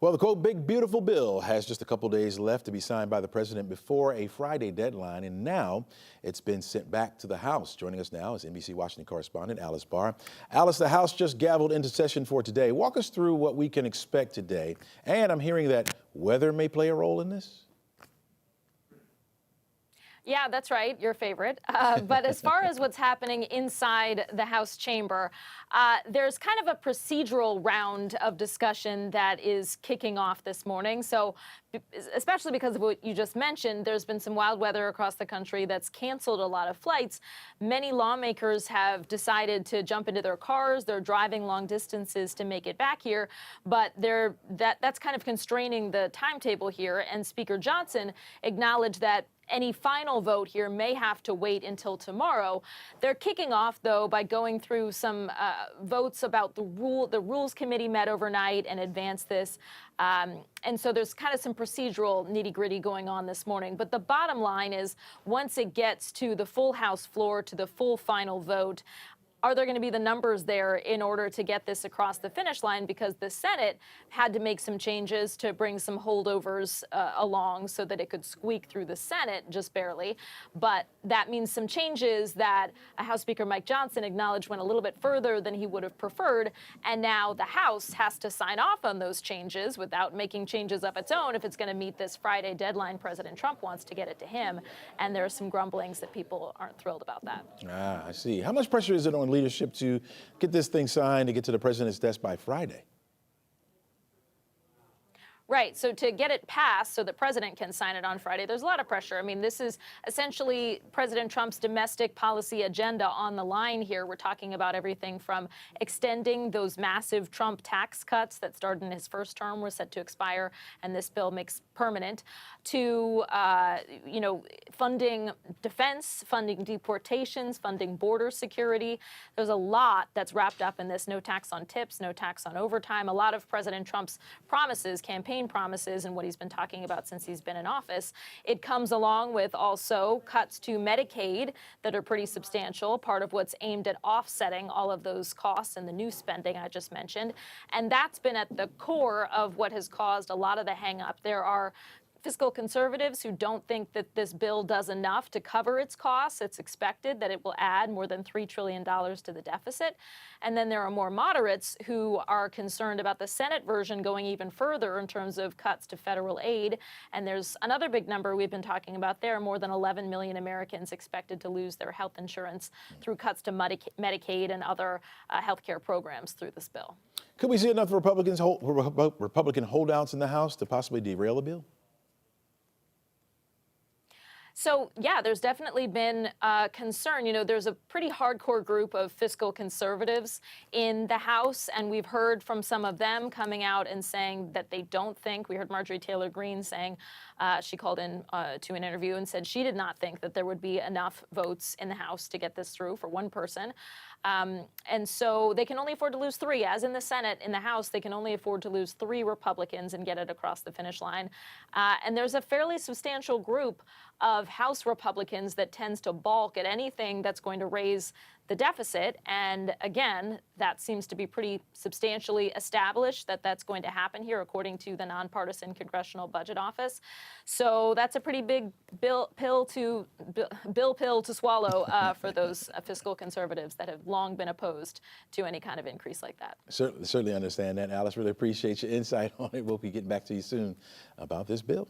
Well, the quote, big beautiful bill has just a couple days left to be signed by the president before a Friday deadline, and now it's been sent back to the House. Joining us now is NBC Washington correspondent Alice Barr. Alice, the House just gavelled into session for today. Walk us through what we can expect today. And I'm hearing that weather may play a role in this? Yeah, that's right, your favorite. But as far as what's happening inside the House chamber, there's kind of a procedural round of discussion that is kicking off this morning. So especially because of what you just mentioned, there's been some wild weather across the country that's canceled a lot of flights. Many lawmakers have decided to jump into their cars. They're driving long distances to make it back here, but that's kind of constraining the timetable here. And Speaker Johnson acknowledged that any final vote here may have to wait until tomorrow. They're kicking off, though, by going through some votes about the Rules Committee met overnight and advanced this. And so there's kind of some procedural nitty-gritty going on this morning. But the bottom line is, once it gets to the full House floor, to the full final vote, are there going to be the numbers there in order to get this across the finish line? Because the Senate had to make some changes to bring some holdovers along so that it could squeak through the Senate just barely. But that means some changes that House Speaker Mike Johnson acknowledged went a little bit further than he would have preferred. And now the House has to sign off on those changes without making changes of its own if it's going to meet this Friday deadline. President Trump wants to get it to him. And there are some grumblings that people aren't thrilled about that. I see. How much pressure is it on leadership to get this thing signed to get to the president's desk by Friday? Right. So to get it passed so the president can sign it on Friday, there's a lot of pressure. I mean, this is essentially President Trump's domestic policy agenda on the line here. We're talking about everything from extending those massive Trump tax cuts that started in his first term, were set to expire, and this bill makes permanent, to, funding defense, funding deportations, funding border security. There's a lot that's wrapped up in this. No tax on tips, no tax on overtime. A lot of President Trump's promises, campaign promises, and what he's been talking about since he's been in office. It comes along with also cuts to Medicaid that are pretty substantial, part of what's aimed at offsetting all of those costs and the new spending I just mentioned. And that's been at the core of what has caused a lot of the hang-up. There are fiscal conservatives who don't think that this bill does enough to cover its costs. It's expected that it will add more than $3 trillion to the deficit. And then there are more moderates who are concerned about the Senate version going even further in terms of cuts to federal aid. And there's another big number we've been talking about there, more than 11 million Americans expected to lose their health insurance through cuts to Medicaid and other health care programs through this bill. Could we see enough Republican holdouts in the House to possibly derail the bill? So, yeah, there's definitely been concern. You know, there's a pretty hardcore group of fiscal conservatives in the House, and we've heard from some of them coming out and saying that they don't think. We heard Marjorie Taylor Greene saying, she called in to an interview and said she did not think that there would be enough votes in the House to get this through for one person. And so they can only afford to lose three. As in the Senate, in the House, they can only afford to lose 3 Republicans and get it across the finish line. And there's a fairly substantial group of House Republicans that tends to balk at anything that's going to raise the deficit. And again, that seems to be pretty substantially established that that's going to happen here, according to the nonpartisan Congressional Budget Office. So that's a pretty big bill pill to swallow for those fiscal conservatives that have long been opposed to any kind of increase like that. Certainly understand that, Alice. Really appreciate your insight on it. We'll be getting back to you soon about this bill.